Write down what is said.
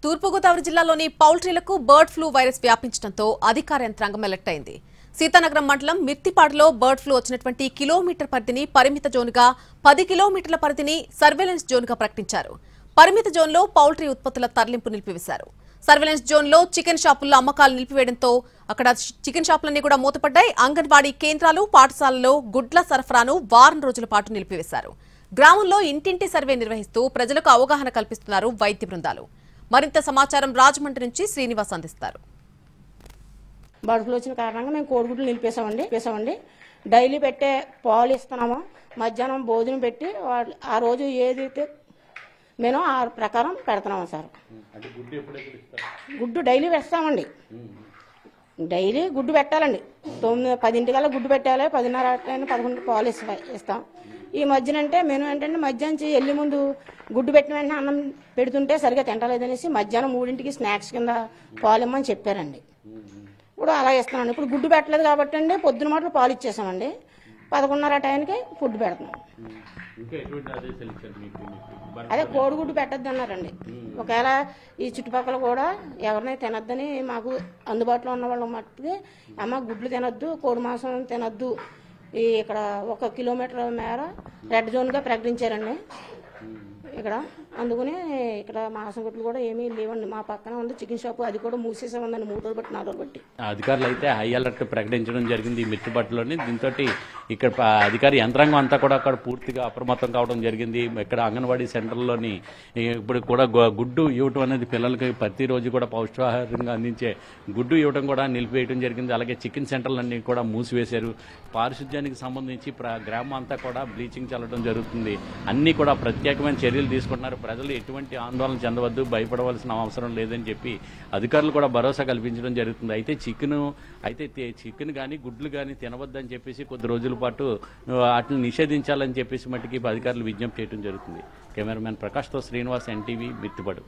తూర్పుగోదావరి జిల్లాలోని పౌల్ట్రీలకు bird flu virus వ్యాపించడంతో అధికార యంత్రాంగం అలర్ట్ అయింది. సీతానగరం మండలం మిర్తిపాడులో బర్డ్ ఫ్లూ వచ్చినటువంటి కిలోమీటర్ పరిధిని పరిమిత జోన్గా 10 కిలోమీటర్ల పరిధిని సర్వేలెన్స్ జోన్గా ప్రకటించారు. పరిమిత జోన్లో పౌల్ట్రీ ఉత్పత్తుల తరలింపు నిలిపివేశారు. సర్వేలెన్స్ జోన్లో చికెన్ షాపుల్లో అమ్మకాలు నిలిపివేయడంతో అక్కడ చికెన్ షాపులన్నీ కూడా మూతపడ్డాయి. అంగన్వాడీ కేంద్రాలు, పాఠశాలల్లో గుడ్ల సరఫరాను వారం రోజుల పాటు నిలిపివేశారు. గ్రామంలో ఇంటింటి సర్వే నిర్వహిస్తూ ప్రజలకు అవగాహన కల్పిస్తున్నారు వైద్య బృందాలు. మరింత సమాచారం రాజమండ్రి నుంచి శ్రీనివాస్ అందిస్తారు. బర్డ్ ఫ్లూ వచ్చిన కారణంగా మేము కోడిగుడ్లు నిలిపేసామండి. డైలీ పెట్టే పాలు ఇస్తున్నాము. మధ్యాహ్నం భోజనం పెట్టి ఆ రోజు ఏదైతే మేము ఆ ప్రకారం పెడుతున్నాము సార్. గుడ్డు డైలీ వేస్తామండి. డైలీ గుడ్డు పెట్టాలండి. 9-10 గుడ్డు పెట్టాలి. 10:30 11 పాలు ఇస్తాం. ఈ మధ్యన అంటే మేము ఏంటంటే మధ్యాహ్నం వెళ్ళి ముందు గుడ్డు పెట్టిన వెంటనే అన్నం పెడుతుంటే సరిగా తింటలేదనేసి మధ్యాహ్నం 3ంటికి స్నాక్స్ కింద పాలు ఇమ్మని చెప్పారండి. ఇప్పుడు అలా ఇస్తున్నామండి. ఇప్పుడు గుడ్డు పెట్టలేదు కాబట్టి అండి పొద్దున మాటలు పాలు ఇచ్చేసామండి. 11:30 టైంకి ఫుడ్ పెడుతున్నాం. అదే కోడిగుడ్డు పెట్టద్దు అన్నారండి. ఒకవేళ ఈ చుట్టుపక్కల కూడా ఎవరినైనా తినద్దని మాకు అందుబాటులో ఉన్న వాళ్ళ మట్టుకి అమ్మ గుడ్లు తినద్దు, కోడి మాంసం తినద్దు, ఇక్కడ 1 కిలోమీటర్ మేర రెడ్ జోన్గా ప్రకటించారండి ఇక్కడ. అందుకని ఇక్కడ మాంసం గుడ్లు కూడా ఏమీ లేవండి. మా పక్కన ఉంది చికెన్ షాప్, అది కూడా మూసేసే ఉందండి 3 రోజులు బట్టి 4 రోజులు బట్టి. అధికారులు అయితే హై అలర్ట్ ప్రకటించడం జరిగింది ఈ మిర్చిపట్టులోని. దీంతో ఇక్కడ అధికారి యంత్రాంగం అంతా కూడా అక్కడ పూర్తిగా అప్రమత్తం కావడం జరిగింది. ఇక్కడ అంగన్వాడీ సెంటర్లోని ఇప్పుడు కూడా గుడ్డు ఇవ్వటం అనేది పిల్లలకి ప్రతిరోజు కూడా పౌష్టికాహారంగా అందించే గుడ్డు ఇవ్వడం కూడా నిలిపివేయడం జరిగింది. అలాగే చికెన్ సెంటర్లన్నీ కూడా మూసివేశారు. పారిశుధ్యానికి సంబంధించి గ్రామం అంతా కూడా బ్లీచింగ్ చల్లడం జరుగుతుంది. అన్నీ కూడా ప్రత్యేకమైన చర్యలు తీసుకుంటున్నారు. ప్రజలు ఎటువంటి ఆందోళన చెందవద్దు, భయపడవలసిన అవసరం లేదని చెప్పి అధికారులు కూడా భరోసా కల్పించడం జరుగుతుంది. అయితే చికెన్ కానీ గుడ్లు కానీ తినవద్దని చెప్పేసి కొద్ది రోజుల పాటు వాటిని నిషేధించాలని చెప్పేసి మట్టికి అధికారులు విజ్ఞప్తి చేయడం జరుగుతుంది. కెమెరామెన్ ప్రకాష్తో శ్రీనివాస్, NTV, మిర్తిపాడు.